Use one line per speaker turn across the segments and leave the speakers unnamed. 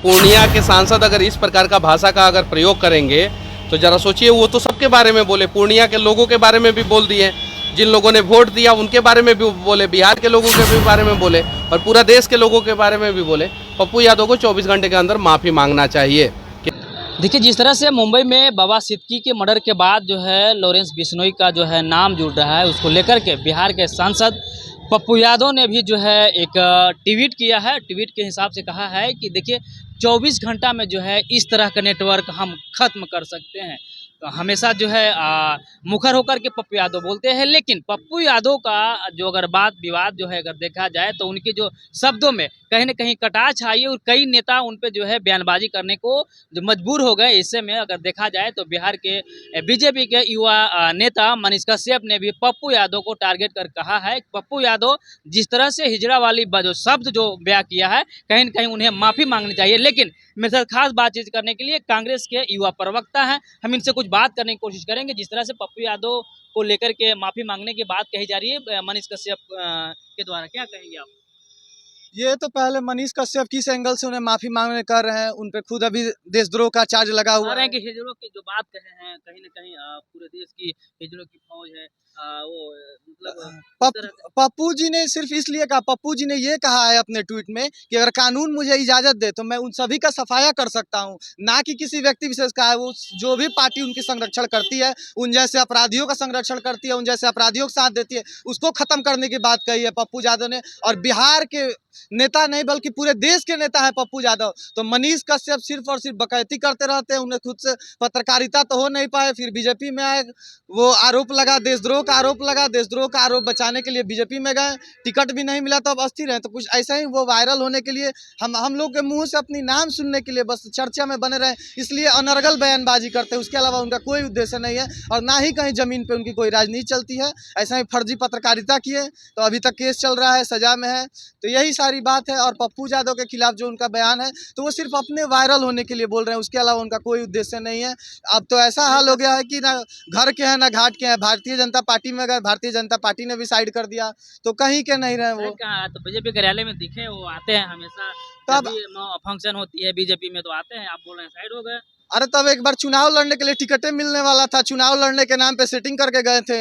पूर्णिया के सांसद अगर इस प्रकार का भाषा का अगर प्रयोग करेंगे तो जरा सोचिए, वो तो सबके बारे में बोले, पूर्णिया के लोगों के बारे में भी बोल दिए, जिन लोगों ने वोट दिया उनके बारे में भी बोले, बिहार के लोगों के भी बारे में बोले और पूरा देश के लोगों के बारे में भी बोले। पप्पू यादव को 24 घंटे के अंदर माफ़ी मांगना चाहिए।
देखिए, जिस तरह से मुंबई में बाबा सिद्दीकी के मर्डर के बाद जो है लॉरेंस बिश्नोई का जो है नाम जुड़ रहा है, उसको लेकर के बिहार के सांसद पप्पू यादव ने भी जो है एक ट्वीट किया है। ट्वीट के हिसाब से कहा है कि देखिए 24 घंटा में जो है इस तरह का नेटवर्क हम खत्म कर सकते हैं। तो हमेशा जो है मुखर होकर के पप्पू यादव बोलते हैं, लेकिन पप्पू यादव का जो अगर बात विवाद जो है अगर देखा जाए तो उनके जो शब्दों में कहीं ना कहीं कटाक्ष आई और कई नेता उन पे जो है बयानबाजी करने को जो मजबूर हो गए। इससे में अगर देखा जाए तो बिहार के बीजेपी के युवा नेता मनीष कश्यप ने भी पप्पू यादव को टारगेट कर कहा है, पप्पू यादव जिस तरह से हिजड़ा वाली जो शब्द जो बयां किया है, कहीं ना कहीं उन्हें माफ़ी मांगनी चाहिए। लेकिन मेरे साथ खास बातचीत करने के लिए कांग्रेस के युवा प्रवक्ता हैं, हम इनसे कुछ बात करने की कोशिश करेंगे। जिस तरह से पप्पू यादव को लेकर के माफ़ी मांगने की बात कही जा रही है मनीष कश्यप के द्वारा, क्या कहेंगे आप?
ये तो पहले मनीष कश्यप किस एंगल से उन्हें माफी मांगने कर रहे हैं, उन पे खुद अभी देशद्रोह का चार्ज लगा हुआ है।
कि हिजड़ों की जो बात कहे हैं, कहीं ना कहीं पूरे देश की हिजड़ों की फौज है, वो मतलब
पप्पू जी ने सिर्फ इसलिए कहा, पप्पू जी ने ये कहा है अपने ट्वीट में कि अगर कानून मुझे इजाजत दे तो मैं उन सभी का सफाया कर सकता हूं, ना कि किसी व्यक्ति विशेष का है। वो जो भी पार्टी उनकी संरक्षण करती है, उन जैसे अपराधियों का संरक्षण करती है, उन जैसे अपराधियों का साथ देती है, उसको खत्म करने की बात कही है पप्पू यादव ने। और बिहार के नेता नहीं बल्कि पूरे देश के नेता है पप्पू यादव। तो मनीष कश्यप सिर्फ और सिर्फ बकैती करते रहते हैं, उन्हें खुद से पत्रकारिता तो हो नहीं पाए, फिर बीजेपी में आए, वो आरोप लगा, देशद्रोह का आरोप लगा, देशद्रोह का आरोप बचाने के लिए बीजेपी में गए, टिकट भी नहीं मिला तो अब अस्थिर हैं। तो कुछ ऐसा ही वो वायरल होने के लिए, हम लोग के मुंह से अपनी नाम सुनने के लिए बस चर्चा में बने रहे, इसलिए अनर्गल बयानबाजी करते हैं। उसके अलावा उनका कोई उद्देश्य नहीं है और ना ही कहीं जमीन पे उनकी कोई राजनीति चलती है। ऐसा ही फर्जी पत्रकारिता किए तो अभी तक केस चल रहा है, सजा में है। तो यही सारी बात है। और पप्पू यादव के खिलाफ जो उनका बयान है तो वो सिर्फ अपने वायरल होने के लिए बोल रहे हैं, उसके अलावा उनका कोई उद्देश्य नहीं है। अब तो ऐसा हाल हो गया है कि ना घर के हैं ना घाट के हैं। भारतीय जनता पार्टी में गए, भारतीय जनता पार्टी ने भी साइड कर दिया, तो कहीं के नहीं रहे वो।
तो बीजेपी कार्यालय में दिखे, वो आते हैं हमेशा,
तब
फंक्शन होती है बीजेपी में तो आते हैं, आप बोल रहे हैं साइड हो गए।
अरे तब एक बार चुनाव लड़ने के लिए टिकटें मिलने वाला था, चुनाव लड़ने के नाम पे सेटिंग करके गए थे।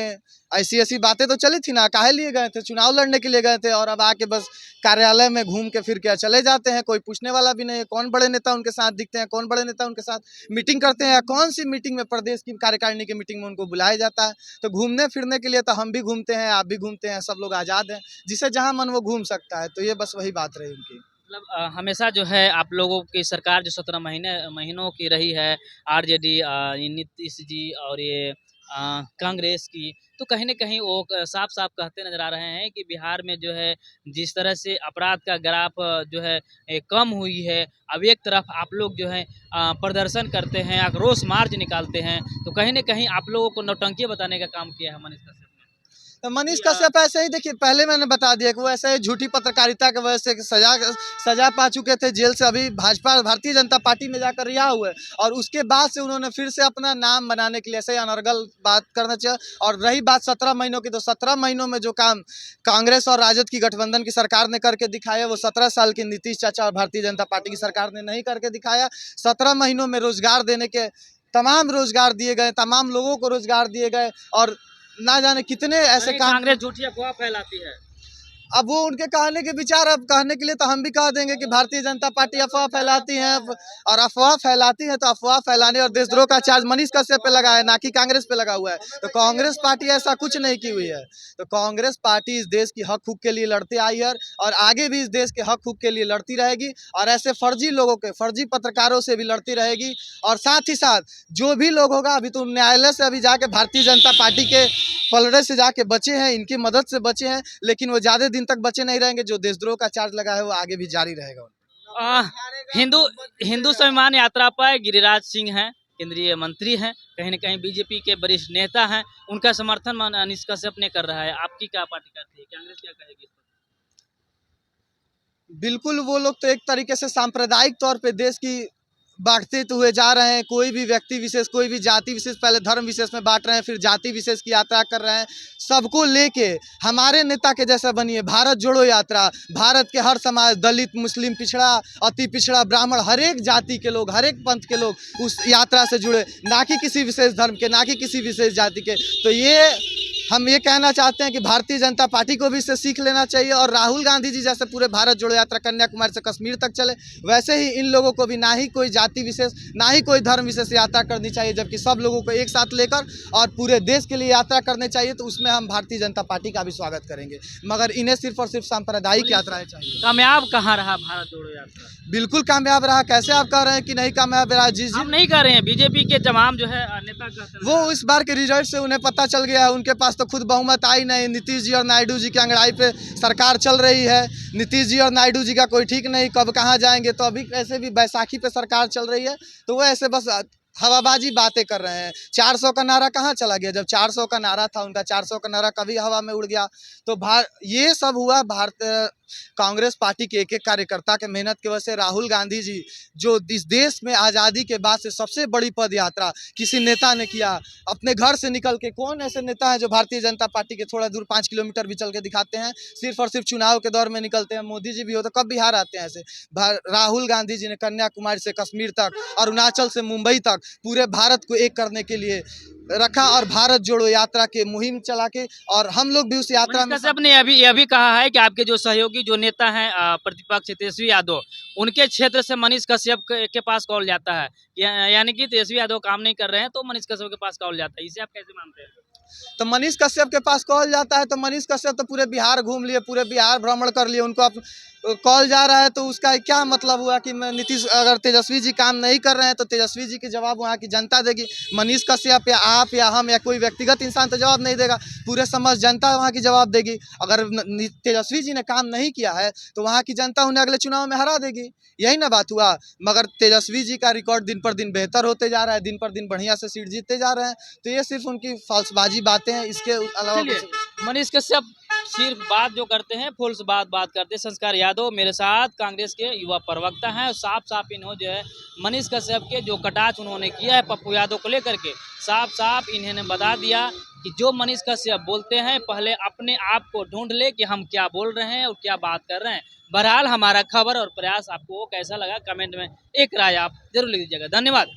ऐसी ऐसी बातें तो चली थी ना, काहे लिए गए थे? चुनाव लड़ने के लिए गए थे और अब आके बस कार्यालय में घूम के फिर क्या चले जाते हैं। कोई पूछने वाला भी नहीं है कौन बड़े नेता उनके साथ दिखते हैं, कौन बड़े नेता उनके साथ मीटिंग करते हैं, या कौन सी मीटिंग में, प्रदेश की कार्यकारिणी की मीटिंग में उनको बुलाया जाता है। तो घूमने फिरने के लिए तो हम भी घूमते हैं, आप भी घूमते हैं, सब लोग आज़ाद हैं, जिसे जहाँ मन वो घूम सकता है। तो ये बस वही बात रही उनकी।
मतलब हमेशा जो है आप लोगों की सरकार जो 17 महीनों की रही है, आरजेडी, ये नीतीश जी और ये कांग्रेस की, तो कहीं न कहीं वो साफ-साफ कहते नज़र आ रहे हैं कि बिहार में जो है जिस तरह से अपराध का ग्राफ जो है कम हुई है, अब एक तरफ आप लोग जो है प्रदर्शन करते हैं, आक्रोश मार्च निकालते हैं, तो कहीं न कहीं आप लोगों को नौटंकी बताने का काम किया है मनीष कश्यप ने।
तो मनीष कश्यप ऐसे ही, देखिए पहले मैंने बता दिया कि वो ऐसे ही झूठी पत्रकारिता की वजह से सजा पा चुके थे जेल से, अभी भाजपा भारतीय जनता पार्टी में जाकर रिहा हुए, और उसके बाद से उन्होंने फिर से अपना नाम बनाने के लिए ऐसे ही अनर्गल बात करना चाहिए। और रही बात 17 महीनों की, तो 17 महीनों में जो काम कांग्रेस और राजद की गठबंधन की सरकार ने करके दिखाया, वो 17 साल की नीतीश चाचा और भारतीय जनता पार्टी की सरकार ने नहीं करके दिखाया। 17 महीनों में रोजगार देने के तमाम रोजगार दिए गए, तमाम लोगों को रोजगार दिए गए, और ना जाने कितने ऐसे काम।
कांग्रेस झूठी अफवाह फैलाती है।
अब वो उनके कहने के विचार, अब कहने के लिए तो हम भी कह देंगे कि भारतीय जनता पार्टी अफवाह फैलाती है, और अफवाह फैलाती है तो अफवाह फैलाने और देशद्रोह का चार्ज मनीष कश्यप पे लगा है, ना कि कांग्रेस पे लगा हुआ है। तो कांग्रेस पार्टी ऐसा कुछ नहीं की हुई है। तो कांग्रेस पार्टी इस देश की हक हुक के लिए लड़ती आई है और आगे भी इस देश के हक हुक के लिए लड़ती रहेगी, और ऐसे फर्जी लोगों के, फर्जी पत्रकारों से भी लड़ती रहेगी। और साथ ही साथ जो भी लोग होगा, अभी तो न्यायालय से अभी जाके भारतीय जनता पार्टी के पलड़े से जाके बचे हैं, इनकी मदद से बचे हैं, लेकिन वो ज़्यादा दिन तक बचे नहीं रहेंगे। जो देशद्रोह का चार्ज लगा है वो आगे भी जारी रहेगा।
हिंदू हिंदू स्वाभिमान यात्रा पर गिरिराज सिंह हैं, केंद्रीय मंत्री हैं, कहीं न कहीं बीजेपी के वरिष्ठ नेता हैं, उनका समर्थन मनीष कश्यप ने कर रहा है। आपकी क्या पार्टी करती है? कांग्रेस क्या कहेगी?
बिल्कुल, वो लोग तो एक तरीके से सांप्रदायिक तौर पे देश की बांटते तो हुए जा रहे हैं। कोई भी व्यक्ति विशेष, कोई भी जाति विशेष, पहले धर्म विशेष में बांट रहे हैं, फिर जाति विशेष की यात्रा कर रहे हैं। सबको लेके हमारे नेता के जैसा बनिए। भारत जोड़ो यात्रा, भारत के हर समाज, दलित, मुस्लिम, पिछड़ा, अति पिछड़ा, ब्राह्मण, हर एक जाति के लोग, हर एक पंथ के लोग उस यात्रा से जुड़े, ना कि किसी विशेष धर्म के, ना कि किसी विशेष जाति के। तो ये हम ये कहना चाहते हैं कि भारतीय जनता पार्टी को भी इससे सीख लेना चाहिए, और राहुल गांधी जी जैसे पूरे भारत जोड़ो यात्रा कन्याकुमारी से कश्मीर तक चले, वैसे ही इन लोगों को भी ना ही कोई जाति विशेष, ना ही कोई धर्म विशेष यात्रा करनी चाहिए, जबकि सब लोगों को एक साथ लेकर और पूरे देश के लिए यात्रा करनी चाहिए। तो उसमें हम भारतीय जनता पार्टी का भी स्वागत करेंगे, मगर इन्हें सिर्फ और सिर्फ सांप्रदायिक यात्राएं चाहिए।
कामयाब कहाँ रहा भारत जोड़ो यात्रा?
बिल्कुल कामयाब रहा। कैसे आप कह रहे हैं कि नहीं कामयाब रहा? जी
हम नहीं कर रहे हैं, बीजेपी के तमाम जो है नेता कहते हैं।
वो इस बार के रिजल्ट से उन्हें पता चल गया है। उनके पास तो खुद बहुमत आई नहीं। नीतीश जी और नायडू जी की अंगड़ाई पे सरकार चल रही है। नीतीश जी और नायडू जी का कोई ठीक नहीं, कब कहाँ जाएंगे। तो अभी ऐसे भी बैसाखी पे सरकार चल रही है, तो वो ऐसे बस हवाबाजी बातें कर रहे हैं। 400 का नारा कहाँ चला गया? जब 400 का नारा था उनका, 400 का नारा कभी हवा में उड़ गया। तो ये सब हुआ भारत कांग्रेस पार्टी के एक एक कार्यकर्ता के मेहनत की वजह से। राहुल गांधी जी जो इस देश में आज़ादी के बाद से सबसे बड़ी पद यात्रा किसी नेता ने किया, अपने घर से निकल के, कौन ऐसे नेता है जो भारतीय जनता पार्टी के थोड़ा दूर 5 किलोमीटर भी चल के दिखाते हैं? सिर्फ और सिर्फ चुनाव के दौर में निकलते हैं। मोदी जी भी हो तो कब बिहार आते हैं ऐसे? राहुल गांधी जी ने कन्याकुमारी से कश्मीर तक, अरुणाचल से मुंबई तक पूरे भारत को एक करने के लिए रखा, और भारत जोड़ो यात्रा के मुहिम चला के, और हम लोग भी उस यात्रा में।
कश्यप ने अभी यह भी कहा है कि आपके जो सहयोगी जो नेता हैं प्रतिपक्ष तेजस्वी यादव, उनके क्षेत्र से मनीष कश्यप के पास कॉल जाता है, यानी कि तेजस्वी यादव काम नहीं कर रहे हैं तो मनीष कश्यप के पास कॉल जाता है। इसे आप कैसे मानते हैं?
तो मनीष कश्यप के पास कॉल जाता है तो मनीष कश्यप तो पूरे बिहार घूम लिए, पूरे बिहार भ्रमण कर लिए, उनको अब कॉल जा रहा है तो उसका क्या मतलब हुआ कि मैं नीतीश, अगर तेजस्वी जी काम नहीं कर रहे हैं तो तेजस्वी जी के जवाब वहाँ की जनता देगी। मनीष कश्यप या आप या हम या कोई व्यक्तिगत इंसान तो जवाब नहीं देगा, पूरे समस्त जनता वहाँ की जवाब देगी। अगर तेजस्वी जी ने काम नहीं किया है तो वहाँ की जनता उन्हें अगले चुनाव में हरा देगी। यही ना बात हुआ। मगर तेजस्वी जी का रिकॉर्ड दिन पर दिन बेहतर होते जा रहा है, दिन पर दिन बढ़िया से सीट जीतते जा रहे हैं। तो ये सिर्फ उनकी फाल्सबाजी बातें हैं, इसके अलावा
मनीष कश्यप सिर्फ बात जो करते हैं, फुल्स बात करते हैं। संस्कार यादव मेरे साथ कांग्रेस के युवा प्रवक्ता हैं, और साफ साफ इन्होंने जो है मनीष कश्यप के जो कटाक्ष उन्होंने किया है पप्पू यादव को लेकर के, साफ साफ इन्होंने बता दिया कि जो मनीष कश्यप बोलते हैं पहले अपने आप को ढूंढ ले कि हम क्या बोल रहे हैं और क्या बात कर रहे हैं। बहरहाल हमारा खबर और प्रयास आपको कैसा लगा, कमेंट में एक राय आप जरूर लिख दीजिएगा। धन्यवाद।